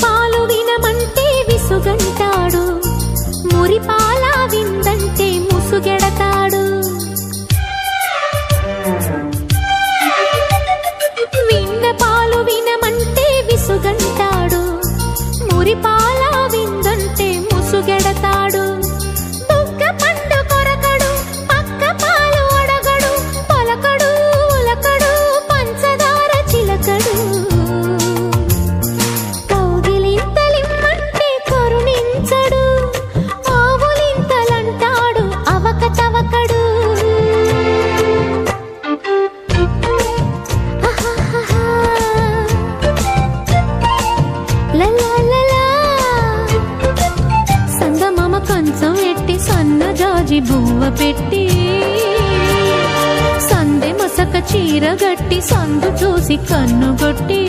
పాలు వినమంటే విసుగంటాడు, మురిపాల విందంటే ముసుగెడతాడు. విన్న పాలు వినమంటే విసుగంటాడు, మురిపాల విందంటే ముసుగెడతాడు. బుగ్గ పండు కొరకడు, పక్క పాలు అడగడు, పలకడు ఉలకడు పంచదార చిలకడు. కౌగిలింతలిమ్మంటే కరుణించడు, ఆవులింతలంటాడు అవకతవకడు. సందమామ కంచం ఎట్టి సన్న జాజి బువ్వ పెట్టి, సందె మసక చీర గట్టి సందు చూసి కన్ను కొట్టి